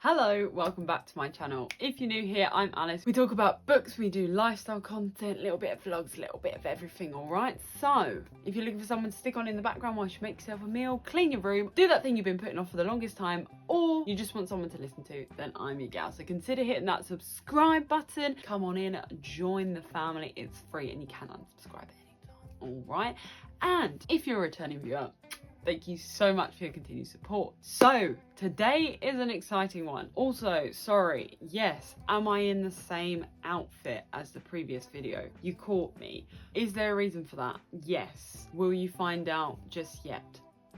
Hello, welcome back to my channel. If you're new here, I'm Alice. We talk about books, we do lifestyle content, a little bit of vlogs, a little bit of everything, alright? So, if you're looking for someone to stick on in the background while you make yourself a meal, clean your room, do that thing you've been putting off for the longest time, or you just want someone to listen to, then I'm your gal. So consider hitting that subscribe button. Come on in, join the family. It's free and you can unsubscribe at any time, alright? And if you're a returning viewer, thank you so much for your continued support. So, today is an exciting one. Also, sorry, yes, am I in the same outfit as the previous video? You caught me. Is there a reason for that? Yes. Will you find out just yet?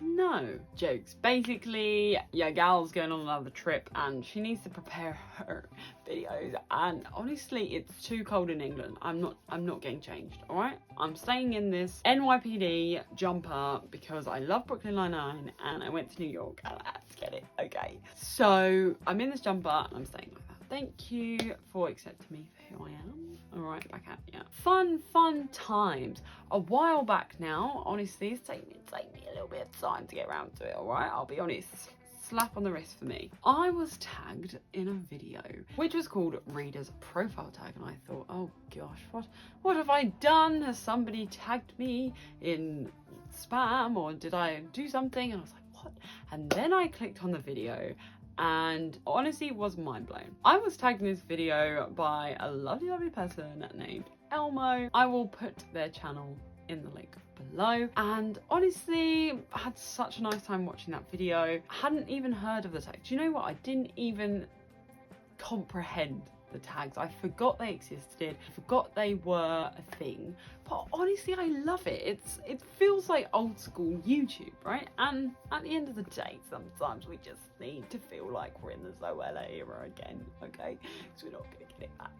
No. Jokes. Basically, your gal's going on another trip and she needs to prepare her videos, and honestly it's too cold in England. I'm not getting changed, alright? I'm staying in this NYPD jumper because I love Brooklyn Nine-Nine and I went to New York and I had to get it, okay? So I'm in this jumper and I'm staying like that. Thank you for accepting me for who I am. Alright, back at ya. Fun times. A while back now, honestly, it's taken me a little bit of time to get around to it, alright? I'll be honest. Slap on the wrist for me. I was tagged in a video which was called Reader's Profile Tag, and I thought, oh gosh, what have I done? Has somebody tagged me in spam, or did I do something? And I was like, what? And then I clicked on the video and honestly it was mind blown. I was tagged in this video by a lovely person named Elmo. I will put their channel in the link below, and honestly I had such a nice time watching that video. I hadn't even heard of the tag. Do you know what? I didn't even comprehend the tags. I forgot they existed. I forgot they were a thing. But honestly, I love it. It feels like old school YouTube, right? And at the end of the day, sometimes we just need to feel like we're in the Zoella era again, okay? Because we're not going to get it back.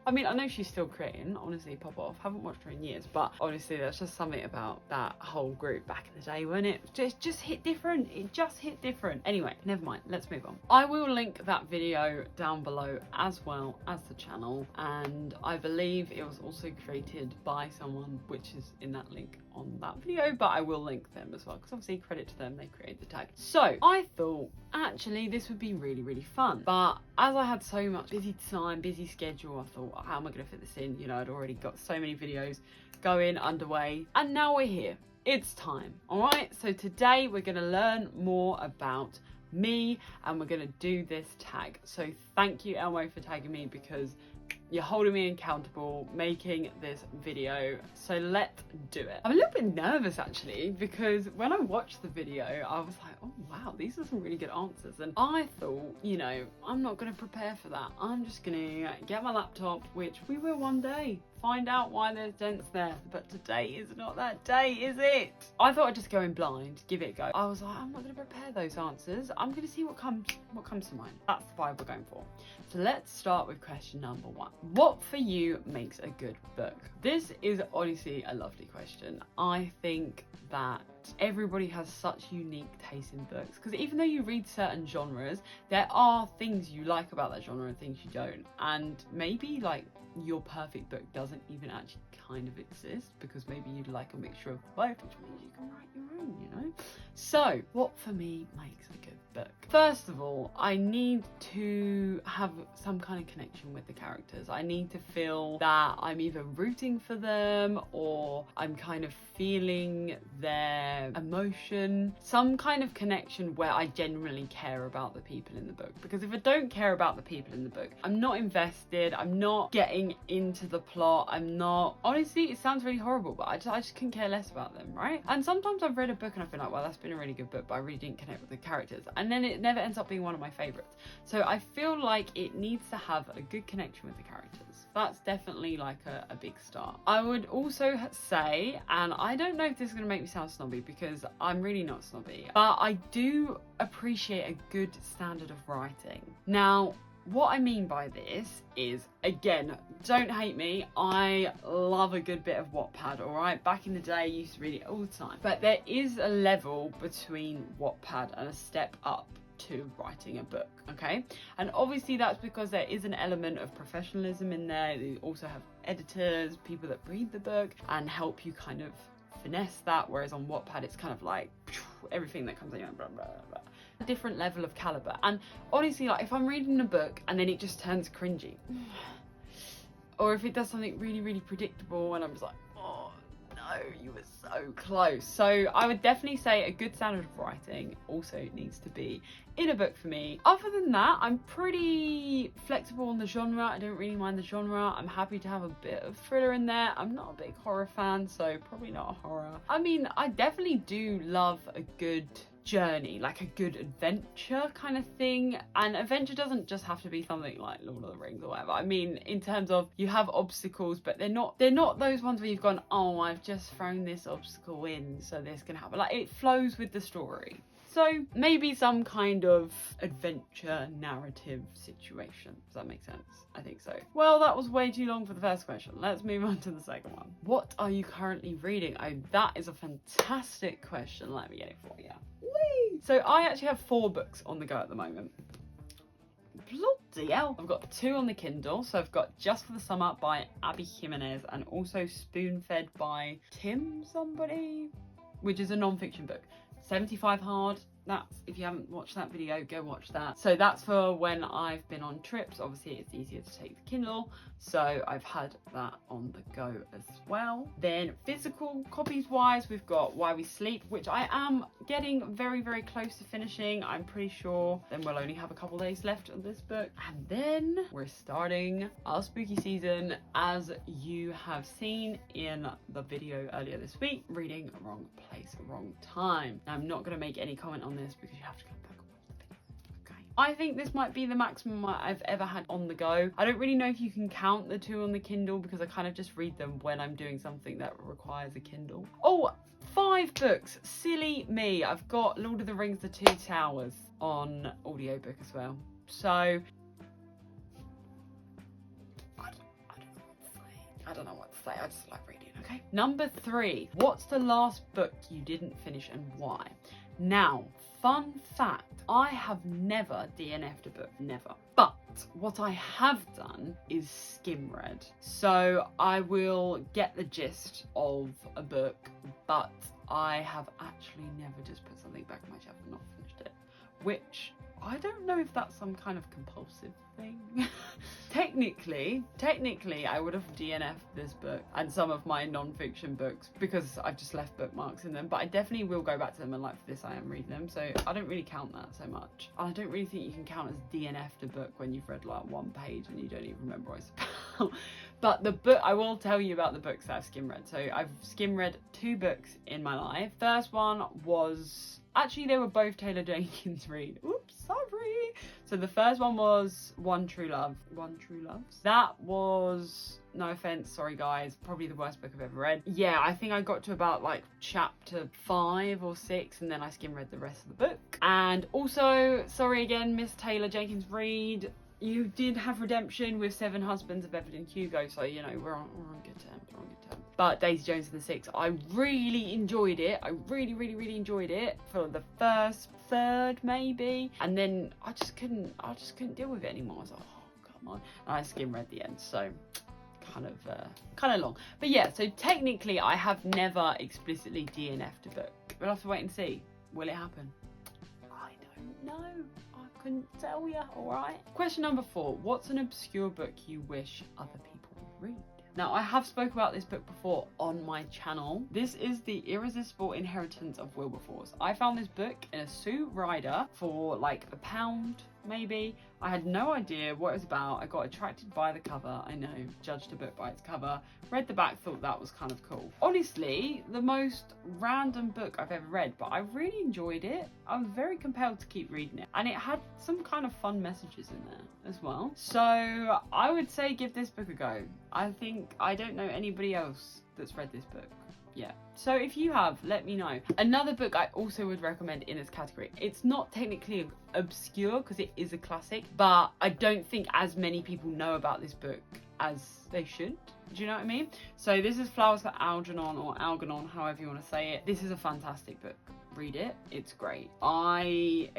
I mean, I know she's still creating, honestly, pop off. Haven't watched her in years, but honestly, there's just something about that whole group back in the day, wasn't it? Just hit different. It just hit different. Anyway, never mind. Let's move on. I will link that video down below as well as the channel, and I believe it was also created by someone, which is in that link on that video, but I will link them as well, because obviously credit to them, they created the tag. So I thought actually this would be really fun, but as I had so much busy time, busy schedule, I thought, how am I going to fit this in? You know, I'd already got so many videos going underway, and now we're here. It's time. All right, so today we're going to learn more about me and we're going to do this tag. So thank you, Elmo, for tagging me, because you're holding me accountable making this video, so let's do it. I'm a little bit nervous actually, because when I watched the video I was like, oh wow, these are some really good answers, and I thought, you know, I'm not going to prepare for that. I'm just going to get my laptop, which we will one day, find out why there's dents there, but today is not that day, is it? I thought I'd just go in blind, give it a go. I was like, I'm not going to prepare those answers. I'm going to see what comes to mind. That's the vibe we're going for. So let's start with question number 1. What for you makes a good book? This is honestly a lovely question. I think that everybody has such unique taste in books, because even though you read certain genres, there are things you like about that genre and things you don't, and maybe like your perfect book doesn't even actually kind of exist, because maybe you'd like a mixture of both, which means you can write your own, you know? So what for me makes a good book? First of all, I need to have some kind of connection with the characters. I need to feel that I'm either rooting for them or I'm kind of feeling their emotion, some kind of connection where I genuinely care about the people in the book. Because if I don't care about the people in the book, I'm not invested, I'm not getting into the plot, I'm not, honestly, it sounds really horrible, but I just couldn't care less about them, right? And sometimes I've read a book and I've been like, well, that's been a really good book, but I really didn't connect with the characters, and then it never ends up being one of my favorites. So I feel like it needs to have a good connection with the characters. That's definitely like a big start. I would also say, and I don't know if this is going to make me sound snobby, because I'm really not snobby, but I do appreciate a good standard of writing. Now, what I mean by this is, again, don't hate me, I love a good bit of Wattpad, alright? Back in the day I used to read it all the time. But there is a level between Wattpad and a step up to writing a book, okay? And obviously that's because there is an element of professionalism in there. You also have editors, people that read the book and help you kind of finesse that, whereas on Wattpad it's kind of like everything that comes out, blah blah blah. A different level of caliber. And honestly, like if I'm reading a book and then it just turns cringy, or if it does something really predictable and I'm just like, oh no, you were so close. So I would definitely say a good standard of writing also needs to be in a book for me. Other than that, I'm pretty flexible on the genre. I don't really mind the genre. I'm happy to have a bit of thriller in there. I'm not a big horror fan, so probably not a horror. I mean, I definitely do love a good journey, like a good adventure kind of thing. And adventure doesn't just have to be something like Lord of the Rings or whatever. I mean, in terms of you have obstacles, but they're not those ones where you've gone, oh, I've just thrown this obstacle in so this can happen. Like, it flows with the story. So maybe some kind of adventure narrative situation. Does that make sense? I think so. Well, that was way too long for the first question. Let's move on to the second one. What are you currently reading? Oh, that is a fantastic question. Let me get it for you. Whee! So I actually have 4 books on the go at the moment. Bloody hell. I've got 2 on the Kindle. So I've got Just for the Summer by Abby Jimenez and also Spoon-Fed by Tim somebody, which is a non-fiction book. 75 hard. That's, if you haven't watched that video, go watch that. So that's for when I've been on trips. Obviously it's easier to take the Kindle, so I've had that on the go as well. Then physical copies wise, we've got Why We Sleep, which I am getting very close to finishing. I'm pretty sure then we'll only have a couple days left of this book, and then we're starting our spooky season, as you have seen in the video earlier this week, reading Wrong Place, Wrong Time. Now, I'm not going to make any comment on this because you have to go back and watch the video. Okay. I think this might be the maximum I've ever had on the go. I don't really know if you can count the 2 on the Kindle because I kind of just read them when I'm doing something that requires a Kindle. Oh, 5 books. Silly me. I've got Lord of the Rings, The Two Towers on audiobook as well. So I don't know what to say. I just like reading, okay? Number 3. What's the last book you didn't finish and why? Now, fun fact, I have never DNF'd a book, never. But what I have done is skim read. So I will get the gist of a book, but I have actually never just put something back on my shelf and not finished it, which I don't know if that's some kind of compulsive thing. Technically, I would have DNF'd this book and some of my non-fiction books because I've just left bookmarks in them, but I definitely will go back to them, and like for this I am reading them, so I don't really count that so much. And I don't really think you can count as DNF'd a book when you've read like 1 page and you don't even remember what it's about. But the book, I will tell you about the books that I've skim read. So I've skim read 2 books in my life. First one was, actually they were both Taylor Jenkins Reid. Oops, sorry. So the first one was One True Love. One True Loves. That was, no offense, sorry guys, probably the worst book I've ever read. Yeah, I think I got to about like chapter 5 or 6 and then I skim read the rest of the book. And also, sorry again, Miss Taylor Jenkins Reid, you did have redemption with 7 Husbands of Evelyn Hugo, so you know we're on good terms. We're on good terms. But Daisy Jones and the Six, I really enjoyed it. I really enjoyed it for the first third maybe, and then I just couldn't deal with it anymore. I was like, oh come on, and I skim read the end, so kind of long. But yeah, so technically I have never explicitly DNF'd a book. We'll have to wait and see. Will it happen? I don't know. Couldn't tell you. Alright. Question number 4. What's an obscure book you wish other people would read? Now, I have spoke about this book before on my channel. This is The Irresistible Inheritance of Wilberforce. I found this book in a Sue Ryder for like £1 maybe. I had no idea what it was about. I got attracted by the cover. I know, judged a book by its cover. Read the back, thought that was kind of cool. Honestly, the most random book I've ever read, but I really enjoyed it. I was very compelled to keep reading it. And it had some kind of fun messages in there as well. So I would say give this book a go. I don't know anybody else that's read this book. Yeah, so if you have, let me know. Another book I also would recommend in this category, it's not technically obscure because it is a classic, but I don't think as many people know about this book as they should. Do you know what I mean? So this is Flowers for Algernon, or Algernon, however you want to say it. This is a fantastic book. Read it, it's great. I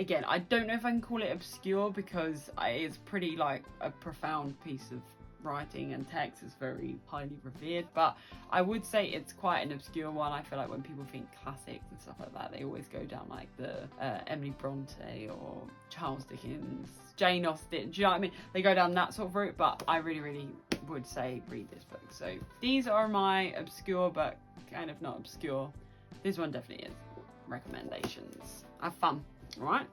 don't know if I can call it obscure because it's pretty like a profound piece of writing and text is very highly revered, but I would say it's quite an obscure one. I feel like when people think classics and stuff like that, they always go down like the Emily Bronte or Charles Dickens, Jane Austen, do you know what I mean? They go down that sort of route, but I really would say read this book. So these are my obscure but kind of not obscure. This one definitely is. Recommendations. Have fun, alright?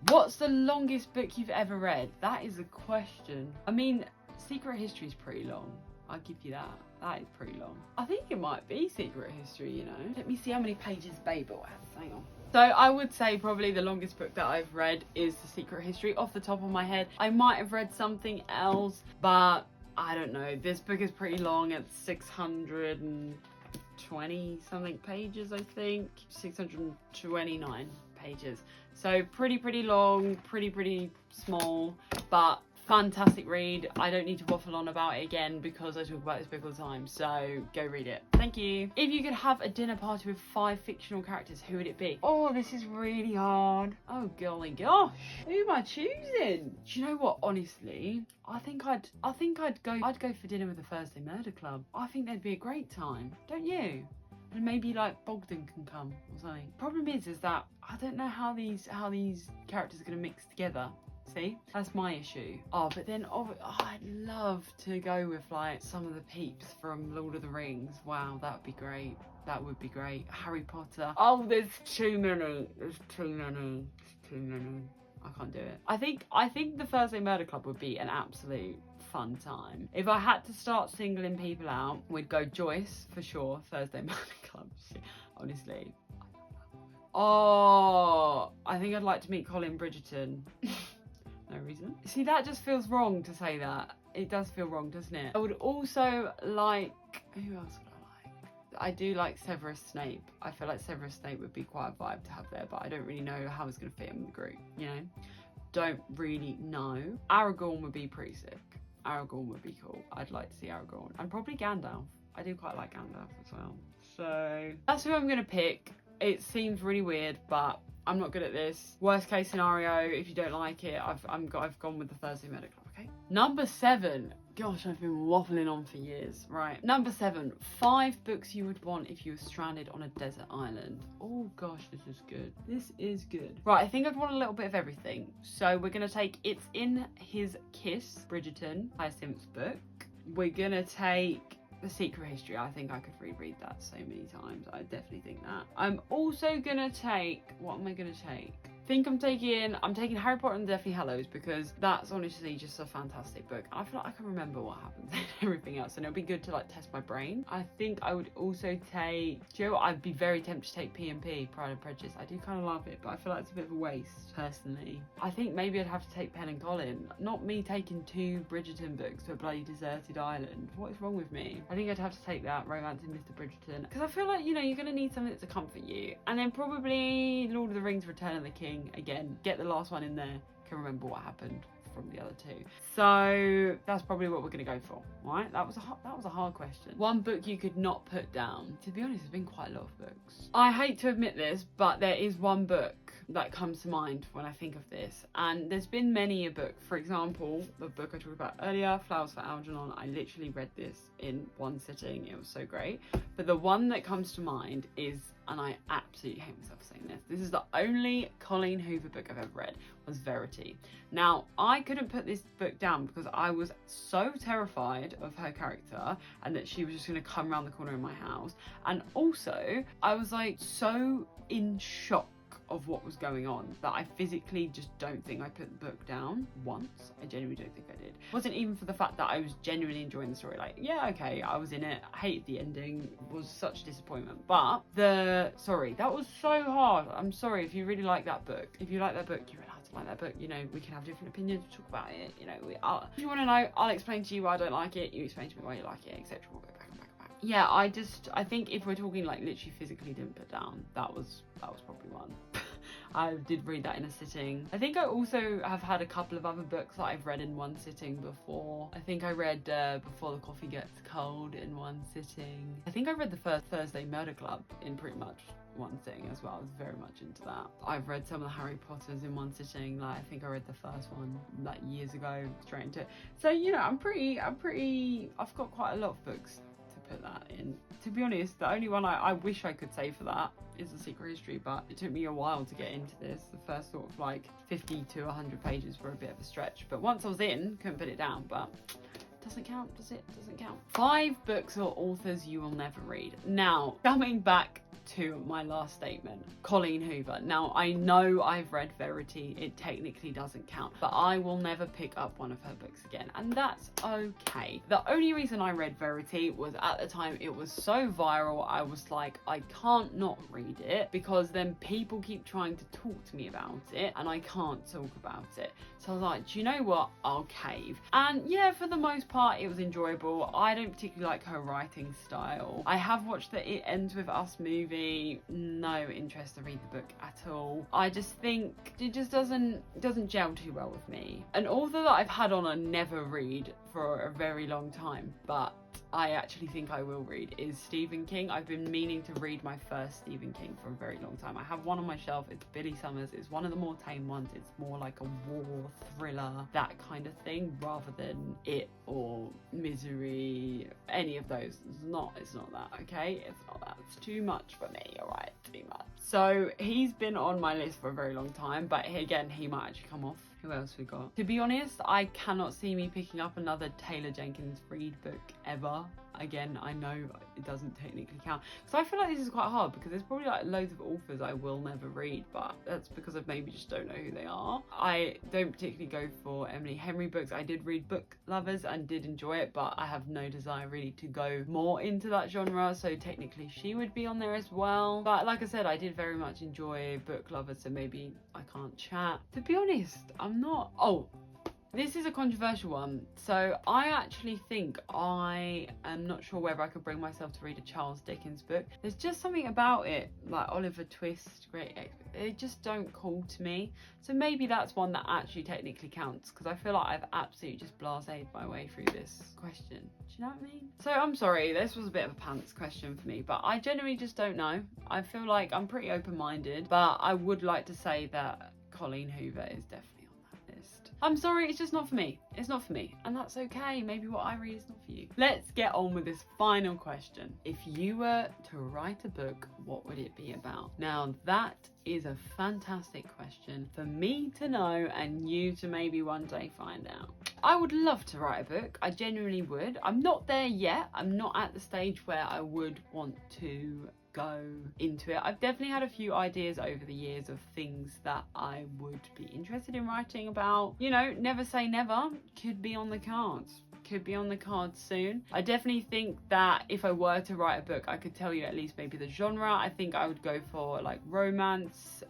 What's the longest book you've ever read? That is a question. I mean, Secret History is pretty long. I'll give you that. That is pretty long. I think it might be Secret History, you know. Let me see how many pages Babel has. Hang on. So I would say probably the longest book that I've read is The Secret History off the top of my head. I might have read something else, but I don't know. This book is pretty long. It's 620 something pages, I think. 629 pages. So pretty long, pretty small, but fantastic read. I don't need to waffle on about it again because I talk about this book all the time, so go read it. Thank you. If you could have a dinner party with 5 fictional characters, who would it be? Oh, this is really hard. Oh golly gosh, who am I choosing? Do you know what, honestly, I think I'd go for dinner with the Thursday Murder Club. I think that'd be a great time, don't you? And maybe like Bogdan can come or something. Problem is that I don't know how these characters are going to mix together. See, that's my issue. Oh, but then I'd love to go with like some of the peeps from Lord of the Rings. Wow, that would be great. That would be great. Harry Potter. Oh, there's too many. There's too many. There's too many. I can't do it. I think the Thursday Murder Club would be an absolute fun time. If I had to start singling people out, we'd go Joyce for sure. Thursday Murder Club. Honestly. Oh, I think I'd like to meet Colin Bridgerton. No reason. See, that just feels wrong to say that. It does feel wrong, doesn't it? I would also like... Who else would I like? I do like Severus Snape. I feel like Severus Snape would be quite a vibe to have there, but I don't really know how it's going to fit in the group, you know? Don't really know. Aragorn would be pretty sick. Aragorn would be cool. I'd like to see Aragorn. And probably Gandalf. I do quite like Gandalf as well. So that's who I'm going to pick. It seems really weird, but I'm not good at this. Worst case scenario, if you don't like it, I've gone with the Thursday Murder Club, okay? Number 7. Gosh, I've been waffling on for years. Right. Number 7. 5 books you would want if you were stranded on a desert island. Oh gosh, this is good. This is good. Right, I think I'd want a little bit of everything. So we're going to take It's in His Kiss, Bridgerton, Hyacinth's book. We're going to take The Secret History. I think I could reread that so many times. I definitely think that. I'm also gonna take, what am I gonna take? I think I'm taking Harry Potter and the Deathly Hallows because that's honestly just a fantastic book. I feel like I can remember what happens and everything else, and it'll be good to like test my brain. I think I would also take, do you know what? I'd be very tempted to take P&P, Pride and Prejudice. I do kind of love it, but I feel like it's a bit of a waste personally. I think maybe I'd have to take Pen and Colin. Not me taking 2 Bridgerton books to a bloody deserted island. What is wrong with me? I think I'd have to take that, Romancing Mr. Bridgerton, because I feel like, you know, you're gonna need something to comfort you. And then probably Lord of the Rings, Return of the King. Again, get the last one in there. Can remember what happened from the other 2. So that's probably what we're gonna go for. Right? That was a hard question. One book you could not put down. To be honest, there's been quite a lot of books. I hate to admit this, but there is one book that comes to mind when I think of this, and there's been many a book. For example, the book I talked about earlier, Flowers for Algernon. I literally read this in one sitting. It was so great. But the one that comes to mind is, and I absolutely hate myself for saying this is the only Colleen Hoover book I've ever read, was Verity. Now, I couldn't put this book down because I was so terrified of her character and that she was just going to come around the corner in my house, and also I was like so in shock of what was going on that I physically just don't think I put the book down once. I genuinely don't think I did. It wasn't even for the fact that I was genuinely enjoying the story. Like, yeah, okay, I was in it. I hated the ending. It was such a disappointment. But sorry, that was so hard. I'm sorry if you really like that book. If you like that book, you're allowed to like that book. You know, we can have different opinions, talk about it. You know, if you want to know, I'll explain to you why I don't like it. You explain to me why you like it, etc. We'll go back and back and back. Yeah, I think if we're talking like literally physically didn't put down, that was probably one. I did read that in a sitting. I think I also have had a couple of other books that I've read in one sitting before. I think I read Before the Coffee Gets Cold in one sitting. I think I read the first Thursday Murder Club in pretty much one sitting as well. I was very much into that. I've read some of the Harry Potters in one sitting. Like, I think I read the first one like years ago, straight into it. So, you know, I've got quite a lot of books to put that in. To be honest, the only one I wish I could say for that is The Secret History, but it took me a while to get into this. The first sort of like 50 to 100 pages were a bit of a stretch, but once I was in, couldn't put it down. But doesn't count, does it? Doesn't count. 5 books or authors you will never read. Now, coming back to my last statement, Colleen Hoover. Now, I know I've read Verity, it technically doesn't count, but I will never pick up one of her books again, and that's okay. The only reason I read Verity was at the time it was so viral, I was like, I can't not read it, because then people keep trying to talk to me about it, and I can't talk about it. So I was like, do you know what? I'll cave. And yeah, for the most part, it was enjoyable. I don't particularly like her writing style. I have watched the It Ends With Us movie. No interest to read the book at all. I just think it just doesn't gel too well with me. An author that I've had on a never read for a very long time, but I actually think I will read, is Stephen King. I've been meaning to read my first Stephen King for a very long time. I have one on my shelf. It's Billy Summers. It's one of the more tame ones. It's more like a war thriller, that kind of thing, rather than It or Misery, any of those. It's not that, okay? It's not that. It's too much for me, all right? Too much. So he's been on my list for a very long time, but again, he might actually come off. Who else we got? To be honest, I cannot see me picking up another Taylor Jenkins Reid book ever. Again, I know it doesn't technically count. So I feel like this is quite hard, because there's probably like loads of authors I will never read, but that's because I maybe just don't know who they are. I don't particularly go for Emily Henry books. I did read Book Lovers and did enjoy it, but I have no desire really to go more into that genre, so technically she would be on there as well. But like I said, I did very much enjoy Book Lovers, so maybe I can't chat. To be honest, I'm not... Oh, this is a controversial one. So I actually think I am not sure whether I could bring myself to read a Charles Dickens book. There's just something about it, like Oliver Twist, they just don't call to me. So maybe that's one that actually technically counts, because I feel like I've absolutely just blasted my way through this question. Do you know what I mean? So I'm sorry, this was a bit of a pants question for me, but I genuinely just don't know. I feel like I'm pretty open-minded, but I would like to say that Colleen Hoover is definitely... I'm sorry, it's just not for me. It's not for me, and that's okay. Maybe what I read is not for you. Let's get on with this final question. If you were to write a book, what would it be about? Now, that is a fantastic question for me to know and you to maybe one day find out. I would love to write a book. I genuinely would. I'm not there yet. I'm not at the stage where I would want to go into it. I've definitely had a few ideas over the years of things that I would be interested in writing about. You know, never say never. Could be on the cards. Could be on the cards soon. I definitely think that if I were to write a book, I could tell you at least maybe the genre. I think I would go for like romance,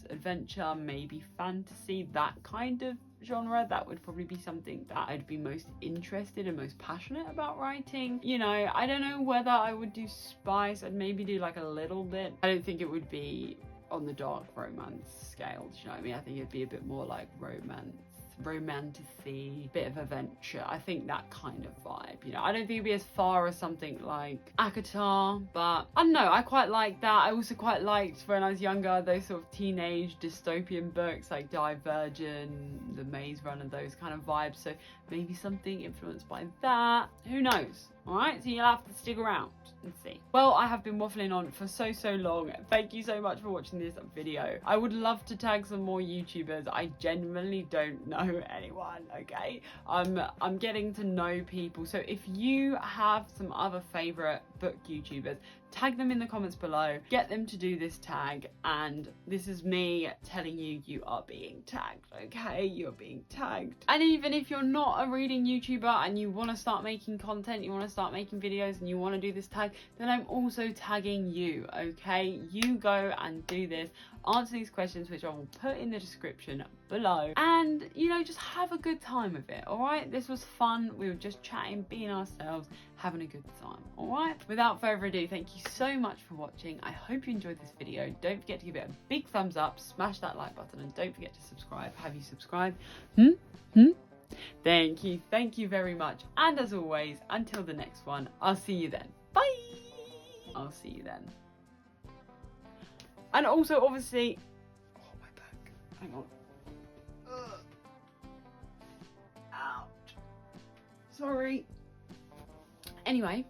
adventure, maybe fantasy, that kind of genre. That would probably be something that I'd be most interested and most passionate about writing. You know, I don't know whether I would do spice. I'd maybe do like a little bit. I don't think it would be on the dark romance scale, do you know what I mean? I think it'd be a bit more like romantic-y, bit of adventure. I think that kind of vibe, you know. I don't think it'd be as far as something like ACOTAR, but I don't know, I quite like that. I also quite liked, when I was younger, those sort of teenage dystopian books like Divergent, The Maze Runner, those kind of vibes. So maybe something influenced by that. Who knows? All right, so you'll have to stick around and see. Well, I have been waffling on for so long. Thank you so much for watching this video. I would love to tag some more YouTubers. I genuinely don't know anyone, okay? I'm getting to know people. So if you have some other favorite book YouTubers, tag them in the comments below, get them to do this tag, and this is me telling you, you are being tagged, okay? You're being tagged. And even if you're not a reading YouTuber and you want to start making content, you want to start making videos and you want to do this tag, then I'm also tagging you, okay? You go and do this, answer these questions, which I will put in the description below, and you know, just have a good time with it. All right, this was fun. We were just chatting, being ourselves, having a good time. All right, without further ado, thank you so much for watching. I hope you enjoyed this video. Don't forget to give it a big thumbs up, smash that like button, and don't forget to subscribe. Have you subscribed? Thank you very much, and as always, until the next one, I'll see you then. Bye. I'll see you then. And also, obviously, oh, my back. Hang on. Ouch. Sorry. Anyway,